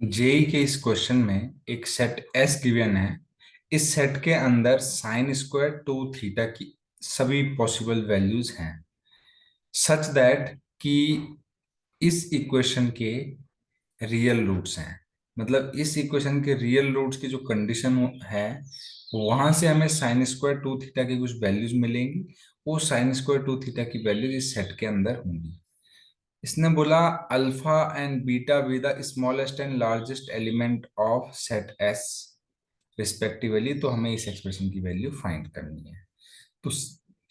JEE के इस question में एक सेट एस गिवन है। इस सेट के अंदर साइन स्क्वायर टू थीटा की सभी पॉसिबल वैल्यूज हैं सच दैट कि इस इक्वेशन के रियल रूट्स हैं। मतलब इस इक्वेशन के रियल रूट्स की जो कंडीशन है वहां से हमें साइन स्क्वायर टू थीटा की कुछ वैल्यूज मिलेंगी। वो साइन स्क्वायर टू थीटा की वैल्यूज इस सेट के अंदर होंगी। इसने बोला alpha and beta be the smallest and largest element of set S respectively. तो हमें इस एक्सप्रेशन की वैल्यू फाइंड करनी है। तो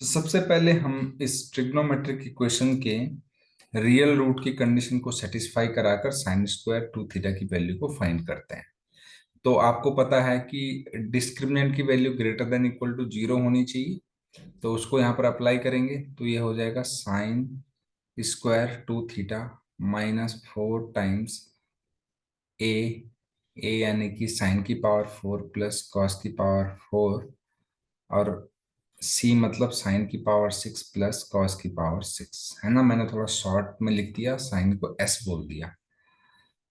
सबसे पहले हम इस ट्रिग्नोमेट्रिक इक्वेशन के रियल रूट की कंडीशन को सेटिस्फाई कराकर साइन स्क्वायर टू थीटा की वैल्यू को फाइंड करते हैं। तो आपको पता है कि डिस्क्रिमिनेंट की value greater than equal to zero होनी चाहिए। तो उसको यहाँ पर अप्लाई करेंगे तो ये हो जाएगा sine square two theta minus four times A. A यानी कि साइन की पावर फोर प्लस कॉस की पावर फोर, और सी मतलब साइन की पावर सिक्स प्लस कॉस की पावर सिक्स। है ना, मैंने थोड़ा शॉर्ट में लिख दिया, साइन को एस बोल दिया।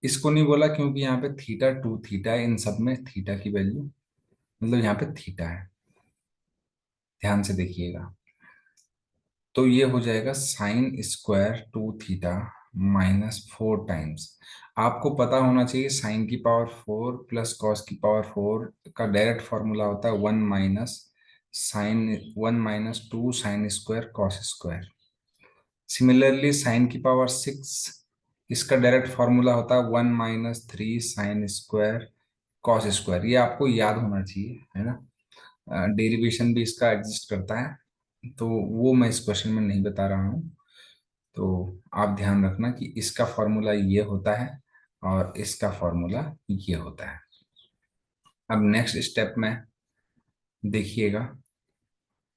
इसको नहीं बोला क्योंकि यहाँ पे थीटा टू थीटा है, इन सब में थीटा की वैल्यू मतलब यहाँ पे थीटा है। ध्यान से देखिएगा। तो ये हो जाएगा sine square two theta minus four times. आपको पता होना चाहिए साइन की पावर फोर प्लस कॉस की पावर फोर का डायरेक्ट फॉर्मूला होता है one minus sine, one minus two sine square cos square. Similarly sine की पावर सिक्स, इसका डायरेक्ट फॉर्मूला होता है one minus three sine square cos square. ये आपको याद होना चाहिए, है ना। डेरिवेशन भी इसका एग्जिस्ट करता है, तो वो मैं इस क्वेश्चन में नहीं बता रहा हूँ। तो आप ध्यान रखना कि इसका फॉर्मूला ये होता है और इसका फॉर्मूला ये होता है। अब नेक्स्ट स्टेप में देखिएगा,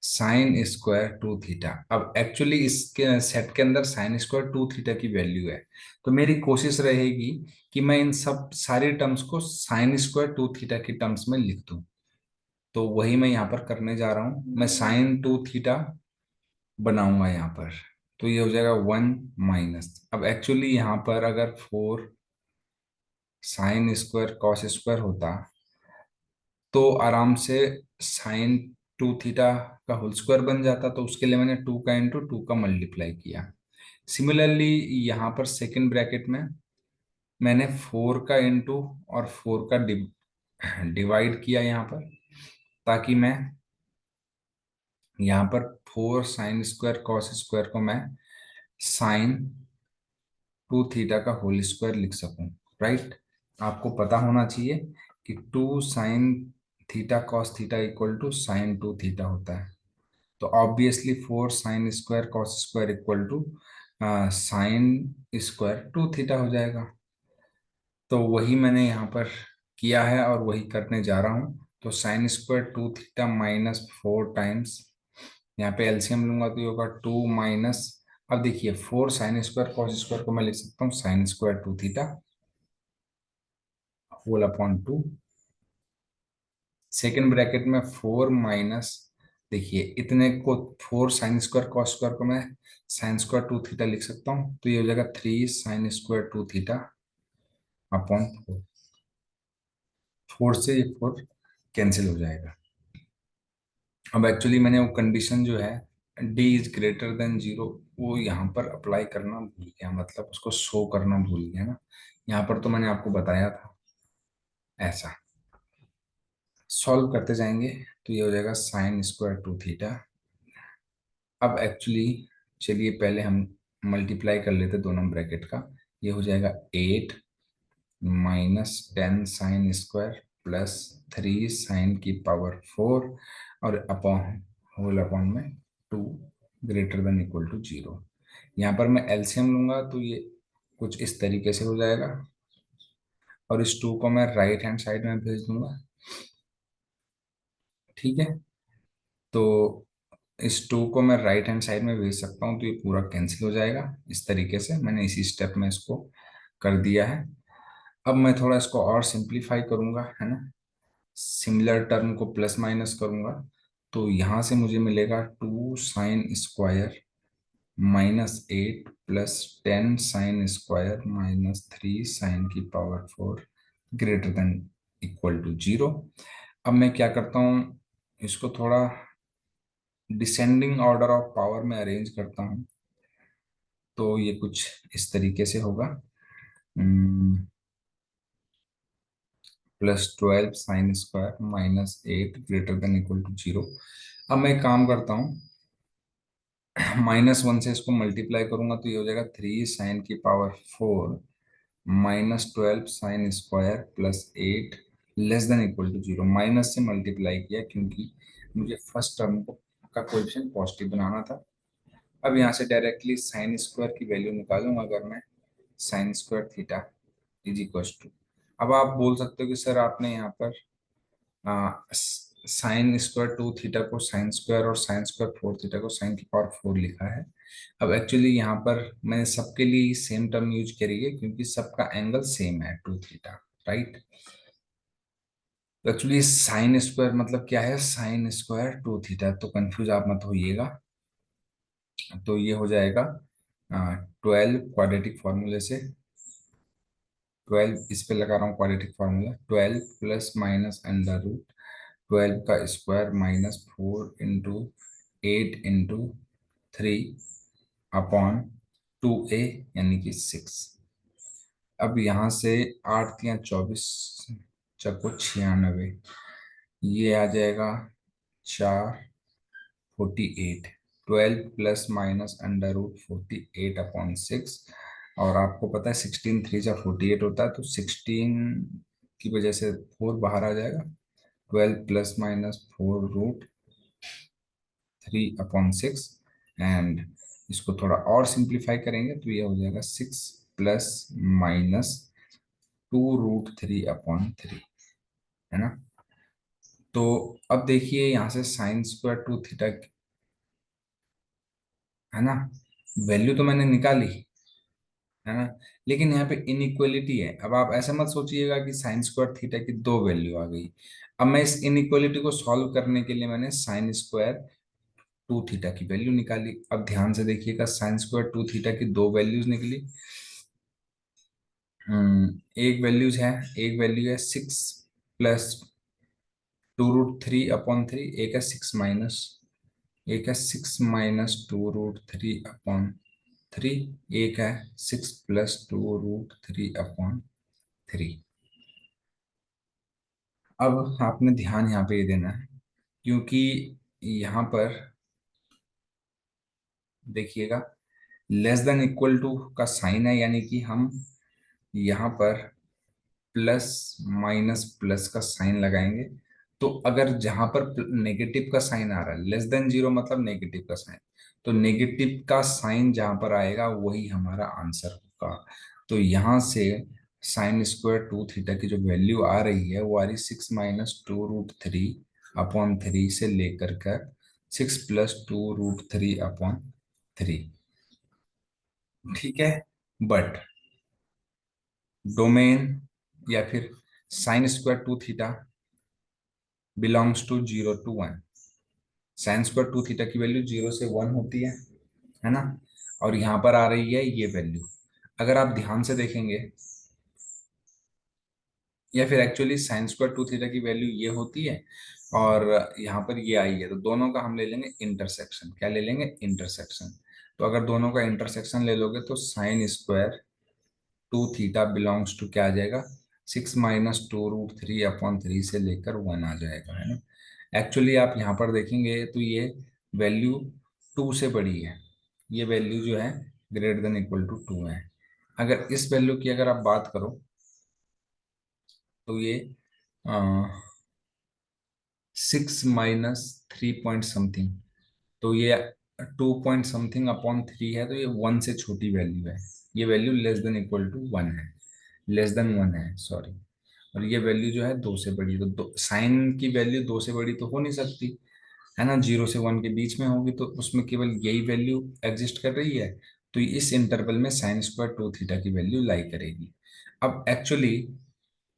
साइन स्क्वायर टू थीटा। अब एक्चुअली इसके सेट के अंदर साइन स्क्वायर टू थीटा की वैल्यू है। तो मेरी कोशिश रहेगी कि मैं इन सब सारी टर्म्स को साइन स्क्वायर टू थीटा की टर्म्स में लिख दूं। तो वही मैं यहाँ पर करने जा रहा हूँ। मैं साइन टू थीटा बनाऊंगा यहाँ पर। तो ये हो जाएगा वन माइनस, अब एक्चुअली यहाँ पर अगर four sine square cos square होता तो आराम से साइन टू थीटा का होल स्क्वायर बन जाता। तो उसके लिए मैंने टू का इंटू टू का मल्टीप्लाई किया। सिमिलरली यहाँ पर सेकंड ब्रैकेट में मैंने फोर का इंटू और फोर का डिवाइड किया यहाँ पर, ताकि मैं यहाँ पर four sine square cos square को मैं साइन टू थीटा का होल स्क्वायर लिख सकूं। राइट। आपको पता होना चाहिए कि two sine theta cos theta equal to sine two theta होता है। तो obviously four sine square cos square equal to sine square two theta हो जाएगा। तो वही मैंने यहाँ पर किया है और वही करने जा रहा हूँ। तो sine square two theta minus four times, यहाँ पे एलसीएम लूंगा तो ये होगा टू माइनस, अब देखिए four sine square cos square को मैं लिख सकता हूँ sine square two theta whole upon two. Second bracket में फोर माइनस, देखिए इतने को four sine square cos square को मैं साइन स्क्वायर टू थीटा लिख सकता हूँ। तो ये हो जाएगा three sine square two theta upon four. Four से ये फोर कैंसिल हो जाएगा। अब एक्चुअली मैंने वो कंडीशन जो है D is greater than zero, वो यहाँ पर अप्लाई करना भूल गया, मतलब उसको शो करना भूल गया ना। यहाँ पर तो मैंने आपको बताया था ऐसा। सॉल्व करते जाएंगे तो ये हो जाएगा साइन स्क्वायर टू थीटा। अब एक्चुअली चलिए पहले हम मल्टीप्लाई कर लेते दोनों ब्रैकेट का। ये हो जाएगा eight minus ten sine square plus three sine की पावर फोर, और अपॉन होल अपॉन में two greater than equal to zero. यहाँ पर मैं एलसीएम लूंगा तो ये कुछ इस तरीके से हो जाएगा, और इस टू को मैं राइट हैंड साइड में भेज दूंगा। ठीक है। तो इस टू को मैं राइट हैंड साइड में भेज सकता हूँ तो ये पूरा कैंसिल हो जाएगा। इस तरीके से मैंने इसी स्टेप में इसको कर दिया है। अब मैं थोड़ा इसको और सिंप्लीफाई करूंगा, है ना। सिमिलर टर्म को प्लस माइनस करूंगा तो यहाँ से मुझे मिलेगा two sine square minus eight plus ten sine square minus three sine की power four greater than equal to zero. अब मैं क्या करता हूँ, इसको थोड़ा डिसेंडिंग ऑर्डर ऑफ पावर में अरेंज करता हूँ। तो ये कुछ इस तरीके से होगा, +12 sin² -8 greater than equal to zero. अब मैं एक काम करता हूँ, -1 से इसको मल्टीप्लाई करूंगा तो ये हो जाएगा 3 sin⁴ -12 sin² +8 less than equal to zero. Minus से मल्टीप्लाई किया क्योंकि मुझे फर्स्ट टर्म को का कोएफिशिएंट पॉजिटिव बनाना था। अब यहाँ से डायरेक्टली sin² की वैल्यू निकालूंगा अगर मैं, sin² थीटा = अब आप बोल सकते हो कि सर आपने यहाँ पर sin²2 थीटा को sin² और sin²4 थीटा को sin⁴ लिखा है। अब एक्चुअली यहाँ पर मैंने सबके लिए सेम टर्म यूज करी है क्योंकि सबका एंगल सेम है 2 थीटा, राइट। तो एक्चुअली sin² मतलब क्या है, sin²2 थीटा, तो कंफ्यूज आप मत होइएगा। तो ये हो जाएगा 12 क्वाड्रेटिक फॉर्मूले से, 12 इस पे लगा रहा हूँ क्वाड्रेटिक फार्मूला, 12 +√12 का स्क्वायर -4 × 8 × 3/2a यानी कि 6। अब यहाँ से 8 या 24 चको 96, ये आ जाएगा 4/48, 12 ±√48/6। और आपको पता है 16 3 × 48 होता है, तो 16 की वजह से 4 बाहर आ जाएगा, 12 ±4√3/6। एंड इसको थोड़ा और सिंप्लीफाई करेंगे तो ये हो जाएगा 6 ±2√3/3, है ना। तो अब देखिए यहाँ से sin²2 थीटा, है ना, वैल्यू तो मैंने निकाली, है ना, लेकिन यहाँ पे इनइक्वलिटी है। अब आप ऐसा मत सोचिएगा कि sin²थीटा की दो वैल्यू आ गई। अब मैं इस इनइक्वलिटी को सॉल्व करने के लिए मैंने sin²2 थीटा की वैल्यू निकाली। अब ध्यान से देखिएगा, sin²2 थीटा की दो वैल्यूज निकली। एक वैल्यू है 6 + 2√3/3, एक है 6 - 2√3/3, एक है 6 + 2√3/3। अब आपने ध्यान यहाँ पे ये देना है क्योंकि यहाँ पर देखिएगा लेस देन इक्वल टू का साइन है, यानी कि हम यहाँ पर प्लस माइनस प्लस का साइन लगाएंगे। तो अगर जहां पर नेगेटिव का साइन आ रहा है, लेस देन जीरो मतलब नेगेटिव का साइन, तो नेगेटिव का साइन जहां पर आएगा वही हमारा आंसर होगा। तो यहां से sin²2 थीटा की जो वैल्यू आ रही है वो आ रही 6 - 2√3/3 से लेकर कर 6 + 2√3/3, ठीक है। बट डोमेन या फिर sin²2 theta belongs to 0 to 1। sin²2 theta की वैल्यू 0 से 1 होती है ना। और यहाँ पर आ रही है ये वैल्यू, अगर आप ध्यान से देखेंगे, या फिर एक्चुअली sin²2 थीटा की वैल्यू ये होती है और यहाँ पर ये आई है, तो दोनों का हम ले लेंगे इंटरसेक्शन। क्या ले लेंगे, इंटरसेक्शन। तो अगर दोनों का इंटरसेक्शन ले लोगे तो sin²2 थीटा बिलोंग्स टू क्या आ जाएगा, 6 - 2√3/3 से लेकर 1 आ जाएगा, है ना। एक्चुअली आप यहाँ पर देखेंगे तो ये वैल्यू 2 से बड़ी है, ये वैल्यू जो है ग्रेटर देन इक्वल टू 2 है। अगर इस वैल्यू की अगर आप बात करो तो ये 6 - 3 पॉइंट समथिंग, तो ये 2 पॉइंट समथिंग/3 है, तो ये 1 से छोटी वैल्यू है। ये value less than equal to 1 है, लेस देन 1 है, सॉरी। और ये वैल्यू जो है 2 से बड़ी, तो साइन की वैल्यू 2 से बड़ी तो हो नहीं सकती, है ना। 0 से 1 के बीच में होगी, तो उसमें केवल यही वैल्यू एग्जिस्ट कर रही है। तो इस इंटरवल में sin²2 थीटा की वैल्यू लाई करेगी। अब एक्चुअली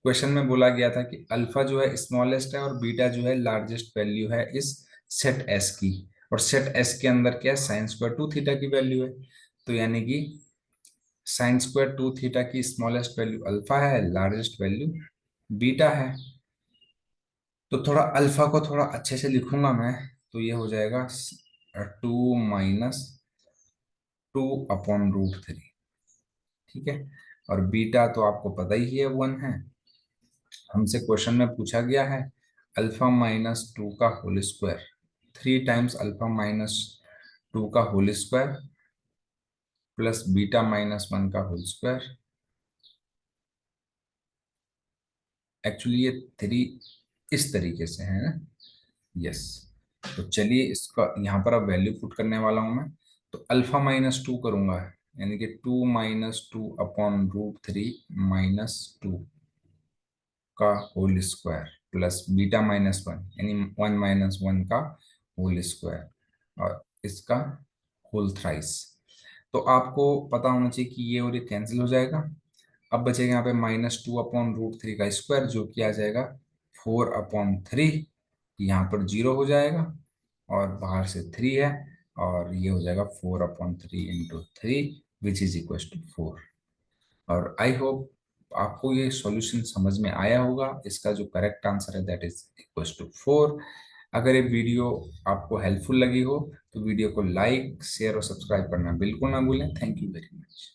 क्वेश्चन में बोला गया था कि अल्फा जो है स्मॉलेस्ट है और बीटा जो है लार्जेस्ट वैल्यू है इस सेट एस की, और सेट एस के अंदर क्या है, sin²2 थीटा की वैल्यू है। तो यानी कि sin²2 थीटा की स्मॉलेस्ट वैल्यू अल्फा है, लार्जेस्ट वैल्यू बीटा है। तो थोड़ा अल्फा को थोड़ा अच्छे से लिखूंगा मैं, तो ये हो जाएगा 2 - 2/√3। ठीक है। और बीटा तो आपको पता ही है 1 है। हमसे क्वेश्चन में पूछा गया है α-2 का होल स्क्वायर, 3 टाइम्स α-2 का होल स्क्वायर प्लस β-1 का होल स्क्वायर। एक्चुअली ये 3 इस तरीके से है ना। यस। तो चलिए इसका यहाँ पर अब वैल्यू पुट करने वाला हूं मैं। तो α-2 करूंगा, यानी कि 2 - 2/√3 - 2 का होल स्क्वायर प्लस β-1 यानी 1 - 1 का होल स्क्वायर और इसका होल थ्राइस। तो आपको पता होना चाहिए कि ये और ये कैंसिल हो जाएगा। अब बचेगा यहाँ पे -2/√3 का स्क्वायर, जो कि आ जाएगा 4/3। यहाँ पर 0 हो जाएगा और बाहर से 3 है, और ये हो जाएगा 4/3 × 3 विच इज इक्वल टू 4। और आई होप आपको ये सॉल्यूशन समझ में आया होगा। इसका जो करेक्ट आंसर है दैट इज इक्वल टू 4। अगर ये वीडियो आपको हेल्पफुल लगी हो तो वीडियो को लाइक शेयर और सब्सक्राइब करना बिल्कुल ना भूलें। Thank you very much.